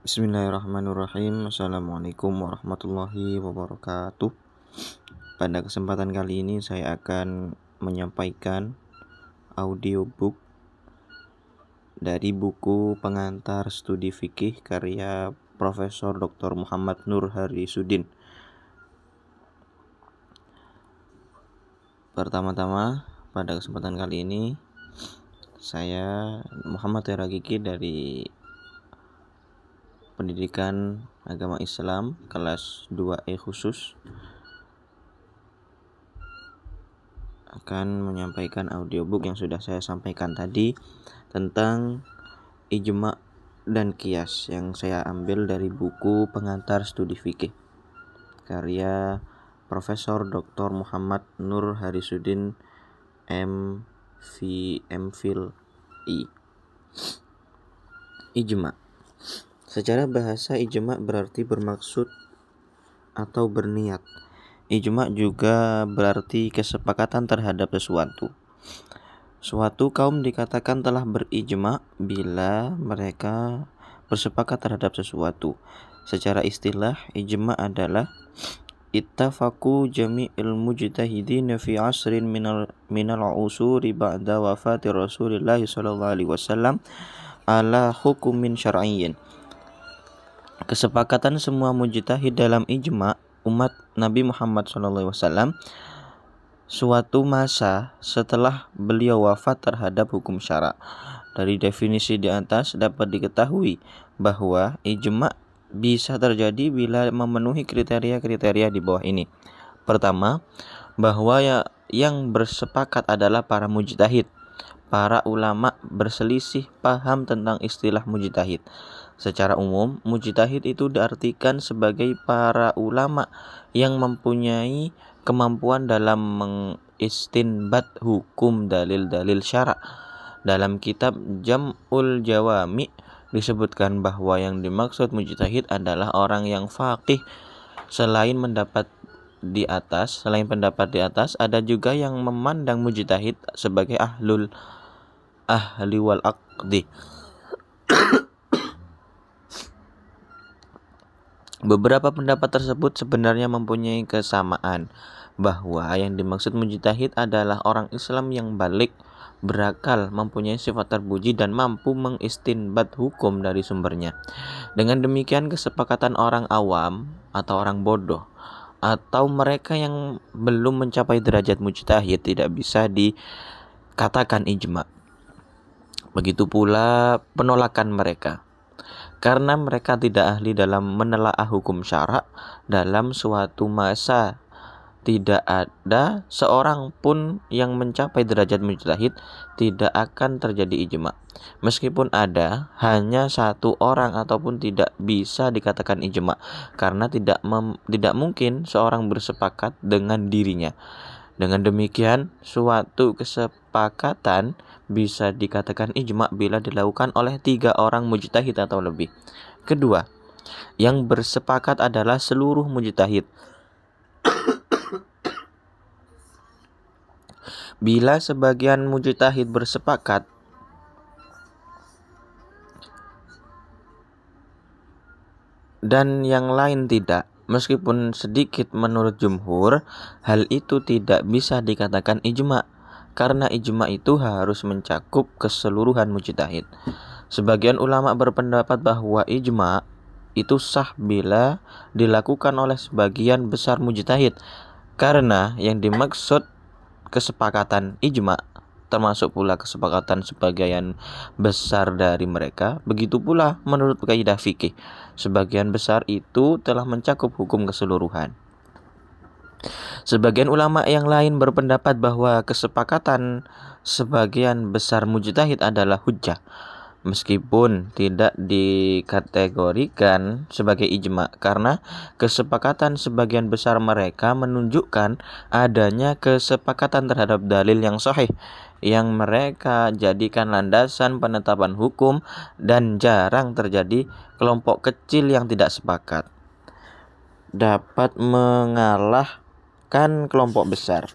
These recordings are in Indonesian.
Bismillahirrahmanirrahim. Assalamualaikum warahmatullahi wabarakatuh. Pada kesempatan kali ini saya akan menyampaikan audiobook dari buku Pengantar Studi Fikih karya Profesor Dr. Muhammad Nur Harisudin. Pertama-tama, pada kesempatan kali ini saya Muhammad Teragiki dari Pendidikan Agama Islam kelas 2E khusus akan menyampaikan audiobook yang sudah saya sampaikan tadi tentang ijma dan qiyas yang saya ambil dari buku Pengantar Studi Fikih karya Profesor Dr. Muhammad Nur Harisudin MPhil I. Ijma. Secara bahasa ijma berarti bermaksud atau berniat. Ijma juga berarti kesepakatan terhadap sesuatu. Suatu kaum dikatakan telah berijma bila mereka bersepakat terhadap sesuatu. Secara istilah, ijma adalah ittafaqu jami'il mujtahidin fi asrin minal usuri ba'da wafati Rasulillah sallallahu alaihi wasallam ala hukumin syar'iyyin. Kesepakatan semua mujtahid dalam ijma umat Nabi Muhammad SAW suatu masa setelah beliau wafat terhadap hukum syara. Dari definisi di atas dapat diketahui bahwa ijma bisa terjadi bila memenuhi kriteria-kriteria di bawah ini. Pertama, bahwa yang bersepakat adalah para mujtahid. Para ulama berselisih paham tentang istilah mujtahid. Secara umum, mujtahid itu diartikan sebagai para ulama yang mempunyai kemampuan dalam mengistinbat hukum dalil-dalil syara. Dalam kitab Jam'ul Jawami disebutkan bahwa yang dimaksud mujtahid adalah orang yang faqih. Selain pendapat di atas, ada juga yang memandang mujtahid sebagai ahli wal aqdi. Beberapa pendapat tersebut sebenarnya mempunyai kesamaan, bahwa yang dimaksud mujtahid adalah orang Islam yang balik, berakal, mempunyai sifat terpuji dan mampu mengistinbat hukum dari sumbernya. Dengan demikian, kesepakatan orang awam atau orang bodoh atau mereka yang belum mencapai derajat mujtahid tidak bisa dikatakan ijma. Begitu pula penolakan mereka, karena mereka tidak ahli dalam menelaah hukum syara. Dalam suatu masa tidak ada seorang pun yang mencapai derajat mujtahid, tidak akan terjadi ijma. Meskipun ada, hanya satu orang ataupun tidak bisa dikatakan ijma, karena tidak mungkin seorang bersepakat dengan dirinya. Dengan demikian, suatu kesepakatan bisa dikatakan ijma bila dilakukan oleh 3 orang mujtahid atau lebih. Kedua, yang bersepakat adalah seluruh mujtahid. Bila sebagian mujtahid bersepakat dan yang lain tidak, meskipun sedikit menurut jumhur, hal itu tidak bisa dikatakan ijma, karena ijma itu harus mencakup keseluruhan mujtahid. Sebagian ulama berpendapat bahwa ijma itu sah bila dilakukan oleh sebagian besar mujtahid, karena yang dimaksud kesepakatan ijma termasuk pula kesepakatan sebagian besar dari mereka. Begitu pula menurut kaidah fikih, sebagian besar itu telah mencakup hukum keseluruhan. Sebagian ulama yang lain berpendapat bahwa kesepakatan sebagian besar mujtahid adalah hujjah, meskipun tidak dikategorikan sebagai ijma, karena kesepakatan sebagian besar mereka menunjukkan adanya kesepakatan terhadap dalil yang sahih yang mereka jadikan landasan penetapan hukum, dan jarang terjadi kelompok kecil yang tidak sepakat dapat mengalahkan kelompok besar.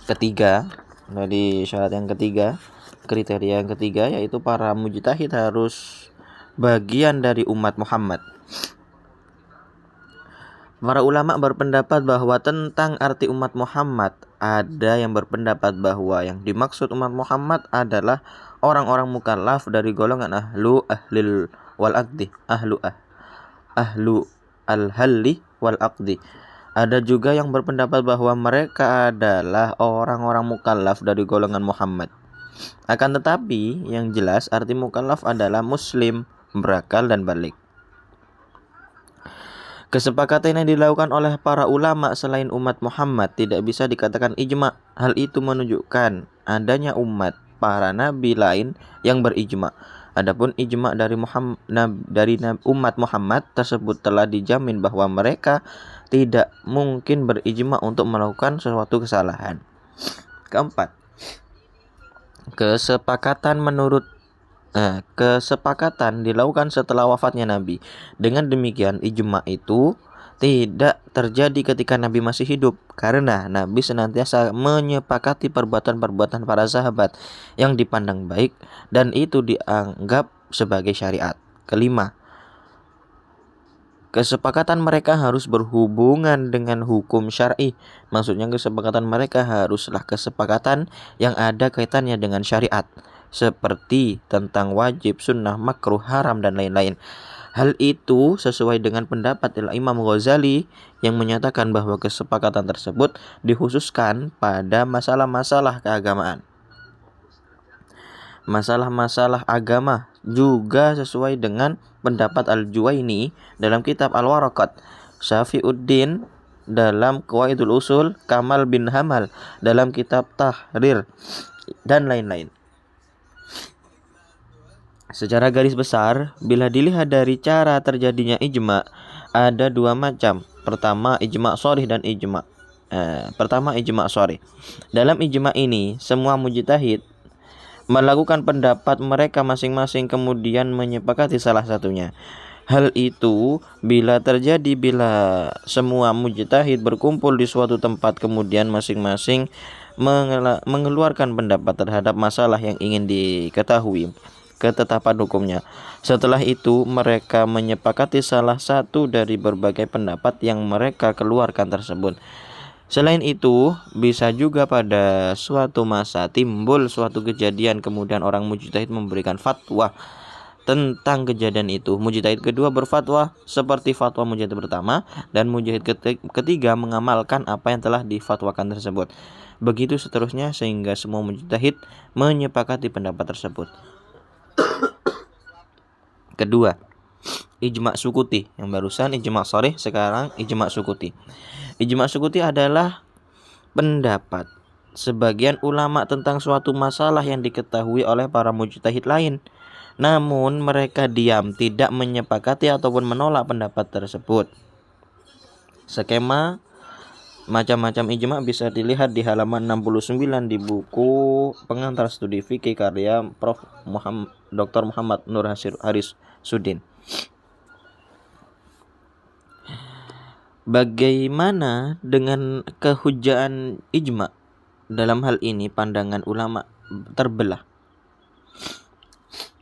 Ketiga, dari syarat yang ketiga, kriteria yang ketiga, yaitu para mujtahid harus bagian dari umat Muhammad. Para ulama berpendapat bahwa tentang arti umat Muhammad, ada yang berpendapat bahwa yang dimaksud umat Muhammad adalah orang-orang mukallaf dari golongan ahlil wal aqdi, ahlu al-halli wal aqdi. Ada juga yang berpendapat bahwa mereka adalah orang-orang mukallaf dari golongan Muhammad. Akan tetapi, yang jelas arti mukallaf adalah muslim, berakal dan balik. Kesepakatan yang dilakukan oleh para ulama selain umat Muhammad tidak bisa dikatakan ijma. Hal itu menunjukkan adanya umat para nabi lain yang berijma. Adapun ijma dari umat Muhammad tersebut telah dijamin bahwa mereka tidak mungkin berijma untuk melakukan sesuatu kesalahan. Keempat, kesepakatan dilakukan setelah wafatnya Nabi. Dengan demikian, ijma itu tidak terjadi ketika Nabi masih hidup, karena Nabi senantiasa menyepakati perbuatan-perbuatan para sahabat yang dipandang baik dan itu dianggap sebagai syariat. Kelima, kesepakatan mereka harus berhubungan dengan hukum syar'i. Maksudnya kesepakatan mereka haruslah kesepakatan yang ada kaitannya dengan syariat, seperti tentang wajib, sunnah, makruh, haram, dan lain-lain. Hal itu sesuai dengan pendapat Imam Ghazali yang menyatakan bahwa kesepakatan tersebut dikhususkan pada masalah-masalah keagamaan. Masalah-masalah agama juga sesuai dengan pendapat Al-Juwaini dalam kitab Al-Waraqat, Syafi'uddin dalam Qawaidul Usul, Kamal bin Hamal dalam kitab Tahrir, dan lain-lain. Secara garis besar, bila dilihat dari cara terjadinya ijma, ada dua macam. Pertama, ijma sharih dan ijma. Ijma sharih. Dalam ijma ini, semua mujtahid melakukan pendapat mereka masing-masing kemudian menyepakati salah satunya. Hal itu bila semua mujtahid berkumpul di suatu tempat kemudian masing-masing mengeluarkan pendapat terhadap masalah yang ingin diketahui ketetapan hukumnya. Setelah itu mereka menyepakati salah satu dari berbagai pendapat yang mereka keluarkan tersebut. Selain itu, bisa juga pada suatu masa timbul suatu kejadian kemudian orang mujtahid memberikan fatwa tentang kejadian itu. Mujtahid kedua berfatwa seperti fatwa mujtahid pertama dan mujtahid ketiga mengamalkan apa yang telah difatwakan tersebut. Begitu seterusnya sehingga semua mujtahid menyepakati pendapat tersebut. Kedua, ijma sukuti. Yang barusan ijma sharih, sekarang ijma sukuti. Ijma sukuti adalah pendapat sebagian ulama tentang suatu masalah yang diketahui oleh para mujtahid lain, namun mereka diam, tidak menyepakati ataupun menolak pendapat tersebut. Skema macam-macam ijma bisa dilihat di halaman 69 di buku Pengantar Studi Fikih karya Prof. Dr. Muhammad Nur Haris Sudin. Bagaimana dengan kehujaan ijma? Dalam hal ini pandangan ulama terbelah.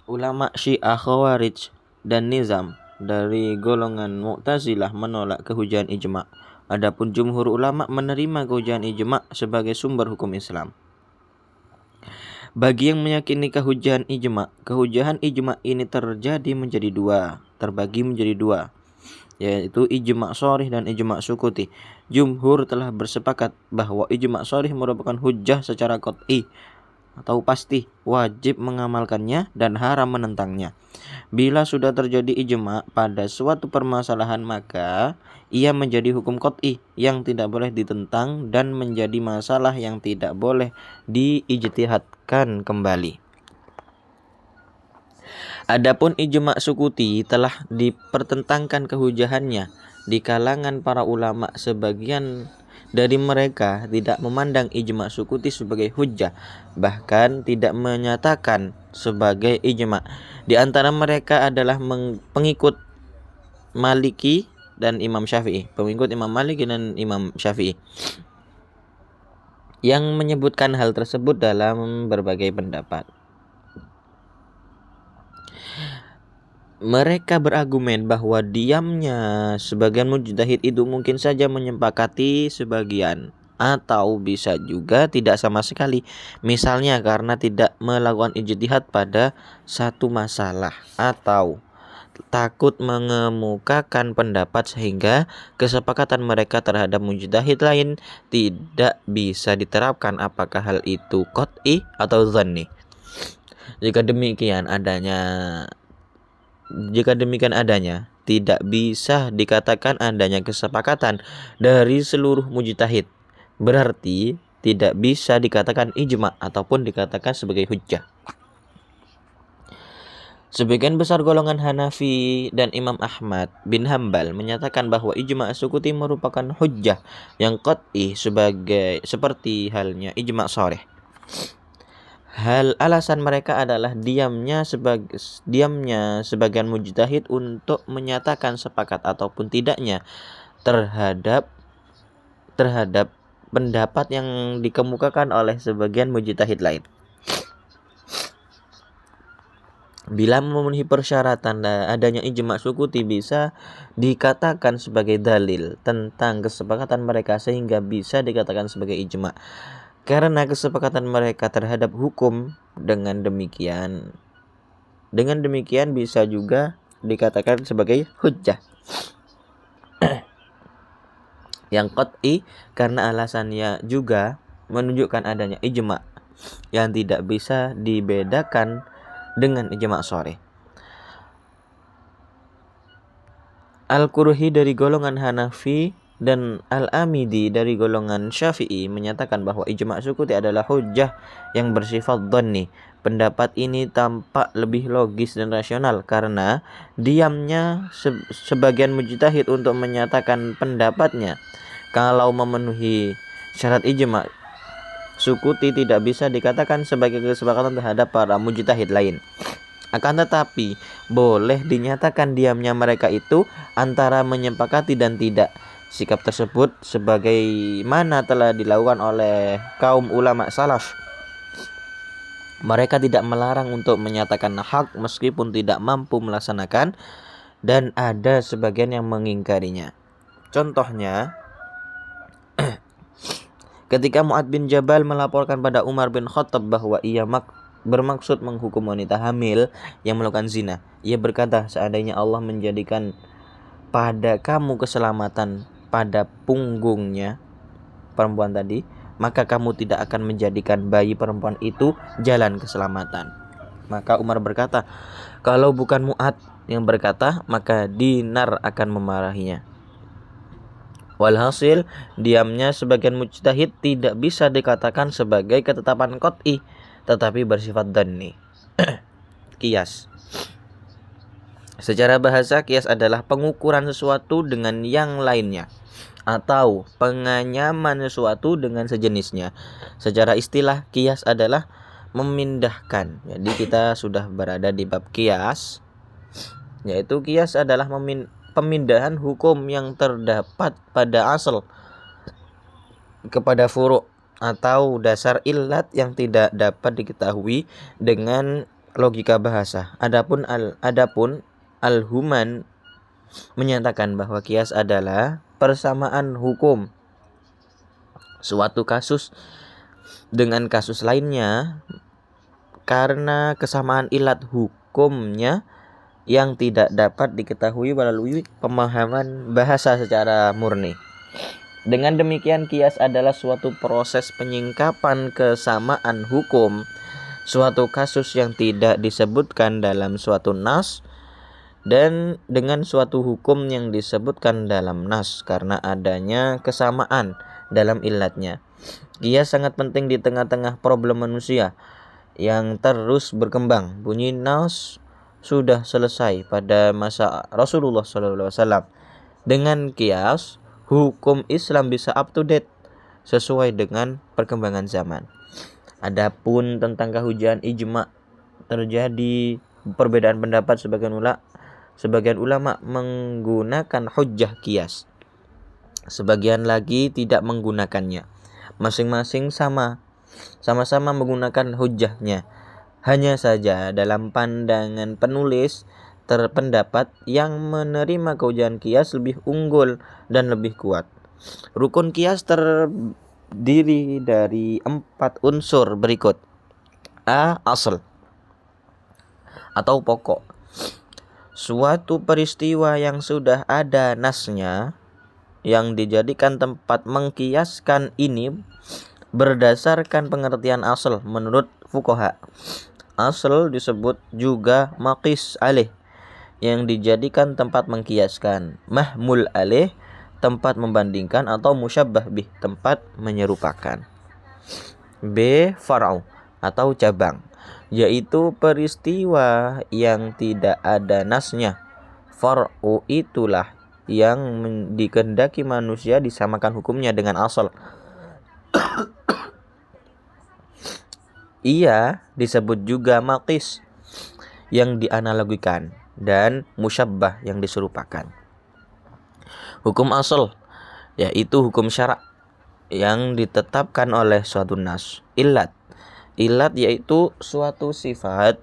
Ulama Syiah, Khawarij, dan Nizam dari golongan Mu'tazilah menolak kehujaan ijma. Adapun jumhur ulama menerima kehujaan ijma sebagai sumber hukum Islam. Bagi yang meyakini kehujaan ijma ini terbagi menjadi dua, yaitu ijma sharih dan ijma sukuti. Jumhur telah bersepakat bahwa ijma sharih merupakan hujjah secara qat'i atau pasti, wajib mengamalkannya dan haram menentangnya. Bila sudah terjadi ijma pada suatu permasalahan, maka ia menjadi hukum qat'i yang tidak boleh ditentang dan menjadi masalah yang tidak boleh diijtihadkan kembali. Adapun ijma sukuti telah dipertentangkan kehujahannya di kalangan para ulama. Sebagian dari mereka tidak memandang ijma sukuti sebagai hujjah, bahkan tidak menyatakan sebagai ijma. Di antara mereka adalah pengikut Maliki dan Imam Syafi'i, yang menyebutkan hal tersebut dalam berbagai pendapat. Mereka berargumen bahwa diamnya sebagian mujtahid itu mungkin saja menyepakati sebagian, atau bisa juga tidak sama sekali. Misalnya karena tidak melakukan ijtihad pada satu masalah, atau takut mengemukakan pendapat sehingga kesepakatan mereka terhadap mujtahid lain tidak bisa diterapkan. Apakah hal itu qat'i atau dhanni? Jika demikian adanya, tidak bisa dikatakan adanya kesepakatan dari seluruh mujtahid. Berarti tidak bisa dikatakan ijma ataupun dikatakan sebagai hujjah. Sebagian besar golongan Hanafi dan Imam Ahmad bin Hambal menyatakan bahwa ijma sukuti merupakan hujjah yang qat'i seperti halnya ijma sharih. Alasan mereka adalah diamnya sebagian mujtahid untuk menyatakan sepakat ataupun tidaknya terhadap pendapat yang dikemukakan oleh sebagian mujtahid lain. Bila memenuhi persyaratan adanya ijma sukuti bisa dikatakan sebagai dalil tentang kesepakatan mereka sehingga bisa dikatakan sebagai ijma. Karena kesepakatan mereka terhadap hukum, dengan demikian bisa juga dikatakan sebagai hujjah yang qat'i, karena alasannya juga menunjukkan adanya ijma yang tidak bisa dibedakan dengan ijma sharih. Al-Qurhi dari golongan Hanafi dan Al-Amidi dari golongan Syafi'i menyatakan bahwa ijma sukuti adalah hujjah yang bersifat dhanni. Pendapat ini tampak lebih logis dan rasional karena diamnya sebagian mujtahid untuk menyatakan pendapatnya. Kalau memenuhi syarat ijma sukuti tidak bisa dikatakan sebagai kesepakatan terhadap para mujtahid lain. Akan tetapi boleh dinyatakan diamnya mereka itu antara menyepakati dan tidak. Sikap tersebut sebagaimana telah dilakukan oleh kaum ulama salaf. Mereka tidak melarang untuk menyatakan hak meskipun tidak mampu melaksanakan, dan ada sebagian yang mengingkarinya. Contohnya, ketika Mu'adz bin Jabal melaporkan pada Umar bin Khattab bahwa ia bermaksud menghukum wanita hamil yang melakukan zina. Ia berkata, seandainya Allah menjadikan pada kamu keselamatan pada punggungnya perempuan tadi, maka kamu tidak akan menjadikan bayi perempuan itu jalan keselamatan. Maka Umar berkata, kalau bukan Mu'adz yang berkata, maka Dinar akan memarahinya. Walhasil, diamnya sebagian mujtahid tidak bisa dikatakan sebagai ketetapan qat'i, tetapi bersifat dhanni. Qiyas. Secara bahasa, qiyas adalah pengukuran sesuatu dengan yang lainnya atau penganyaman sesuatu dengan sejenisnya. Secara istilah, qiyas adalah memindahkan. Jadi kita sudah berada di bab qiyas, yaitu qiyas adalah pemindahan hukum yang terdapat pada asal kepada furu' atau dasar illat yang tidak dapat diketahui dengan logika bahasa. Adapun Al-Human menyatakan bahwa qiyas adalah persamaan hukum suatu kasus dengan kasus lainnya karena kesamaan ilat hukumnya yang tidak dapat diketahui melalui pemahaman bahasa secara murni. Dengan demikian, qiyas adalah suatu proses penyingkapan kesamaan hukum suatu kasus yang tidak disebutkan dalam suatu nas dan dengan suatu hukum yang disebutkan dalam nas karena adanya kesamaan dalam illatnya. Qiyas sangat penting di tengah-tengah problem manusia yang terus berkembang. Bunyi nas sudah selesai pada masa Rasulullah SAW. Dengan qiyas, hukum Islam bisa up to date sesuai dengan perkembangan zaman. Adapun tentang kehujahan ijma, terjadi perbedaan pendapat sebagian ulama menggunakan hujjah qiyas. Sebagian lagi tidak menggunakannya. Masing-masing sama-sama menggunakan hujjahnya. Hanya saja dalam pandangan penulis terpendapat yang menerima keujian kias lebih unggul dan lebih kuat. Rukun kias terdiri dari 4 unsur berikut. A. Asal atau pokok. Suatu peristiwa yang sudah ada nasnya yang dijadikan tempat mengkiaskan ini berdasarkan pengertian asal menurut fuqaha. Asal disebut juga maqis alih yang dijadikan tempat mengkiaskan, mahmul alih tempat membandingkan, atau musyabbah bih tempat menyerupakan. B. Far'u atau cabang, yaitu peristiwa yang tidak ada nasnya. Far'u itulah yang dikehendaki manusia disamakan hukumnya dengan asal. Ia disebut juga maqis yang dianalogikan dan musyabbah yang diserupakan. Hukum asal yaitu hukum syarak yang ditetapkan oleh suatu nas. Illat yaitu suatu sifat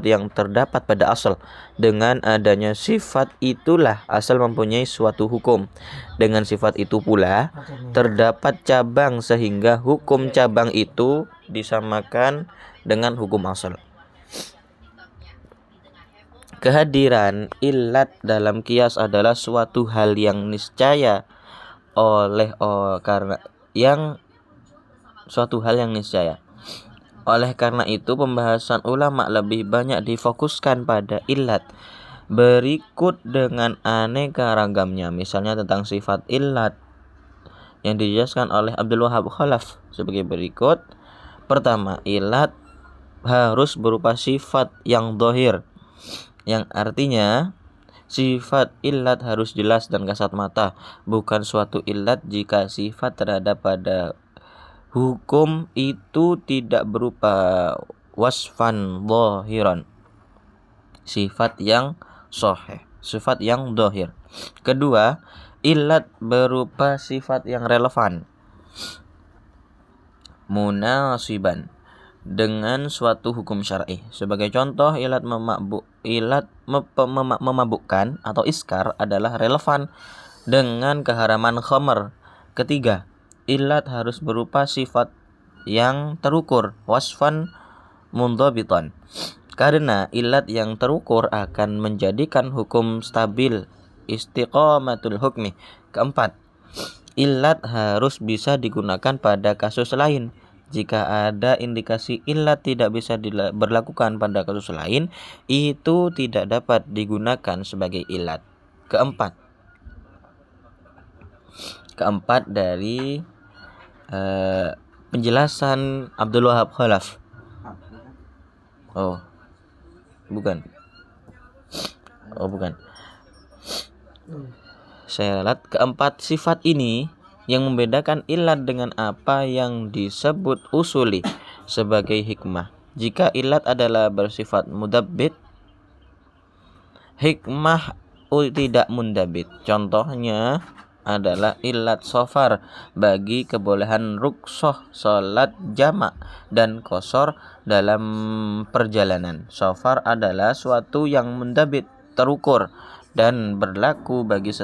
yang terdapat pada asal. Dengan adanya sifat itulah asal mempunyai suatu hukum. Dengan sifat itu pula terdapat cabang sehingga hukum cabang itu disamakan dengan hukum asal. Kehadiran illat dalam kias adalah suatu hal yang niscaya niscaya. Oleh karena itu pembahasan ulama lebih banyak difokuskan pada illat. Berikut dengan aneka ragamnya, misalnya tentang sifat illat yang dijelaskan oleh Abdul Wahab Khalaf sebagai berikut. Pertama, illat harus berupa sifat yang dhahir, yang artinya sifat illat harus jelas dan kasat mata. Bukan suatu illat jika sifat terhadap pada hukum itu tidak berupa wasfan dhahiran, sifat yang sahih, sifat yang dhahir. Kedua, illat berupa sifat yang relevan, munasiban dengan suatu hukum syar'i. Sebagai contoh, illat memabukkan atau iskar adalah relevan dengan keharaman khamr. Ketiga, illat harus berupa sifat yang terukur, wasfan mundhabitan, karena illat yang terukur akan menjadikan hukum stabil, istiqamatul hukmi. Keempat, illat harus bisa digunakan pada kasus lain. Jika ada indikasi illat tidak bisa berlakukan pada kasus lain, itu tidak dapat digunakan sebagai illat. Keempat dari penjelasan Abdul Wahab Khalaf. Bukan. Saya lihat keempat sifat ini yang membedakan illat dengan apa yang disebut usuli sebagai hikmah. Jika illat adalah bersifat mudabbit, hikmah tidak mundabit. Contohnya adalah illat safar bagi kebolehan rukhsah salat jamak dan qashar dalam perjalanan. Safar adalah suatu yang mundabit, terukur dan berlaku bagi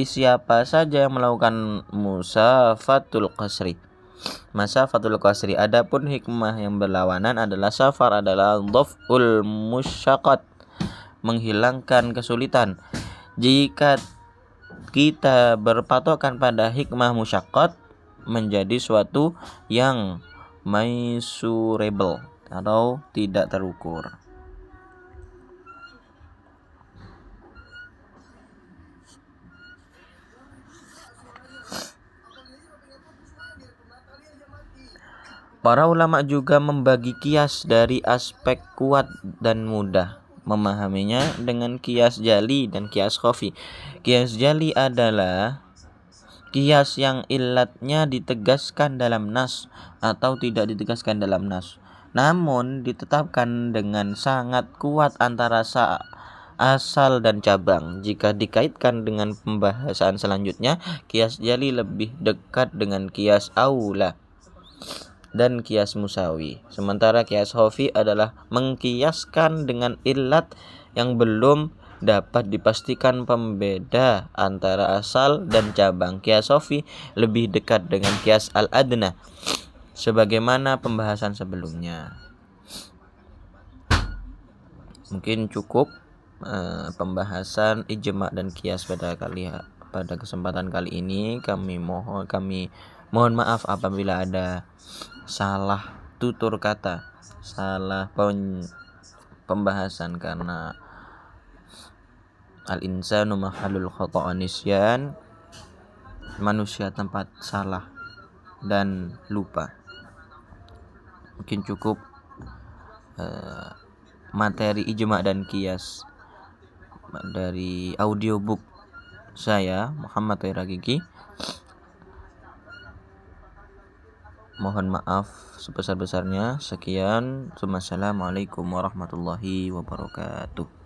siapa saja yang melakukan masafatul qasri. Adapun hikmah yang berlawanan adalah safar adalah dhaf'ul musyaqqat, menghilangkan kesulitan. Jika kita berpatokan pada hikmah musyaqqat, menjadi suatu yang measurable atau tidak terukur. Para ulama juga membagi kias dari aspek kuat dan mudah memahaminya dengan kias jali dan kias khafi. Kias jali adalah kias yang illatnya ditegaskan dalam nas atau tidak ditegaskan dalam nas, namun ditetapkan dengan sangat kuat antara asal dan cabang. Jika dikaitkan dengan pembahasan selanjutnya, kias jali lebih dekat dengan kias aula. dan kias musawi. Sementara kias khafi adalah mengkiaskan dengan illat yang belum dapat dipastikan pembeda antara asal dan cabang. Kias khafi lebih dekat dengan kias al-adna sebagaimana pembahasan sebelumnya. Mungkin cukup pembahasan ijma' dan kias pada kesempatan kali ini. Kami mohon maaf apabila ada salah tutur kata, salah pembahasan, karena al-insanu mahallul khata' nisyan, manusia tempat salah dan lupa. Mungkin cukup materi ijma' dan kias dari audiobook saya Muhammad Tohir Hakiki. Mohon maaf sebesar-besarnya. Sekian. Wassalamualaikum warahmatullahi wabarakatuh.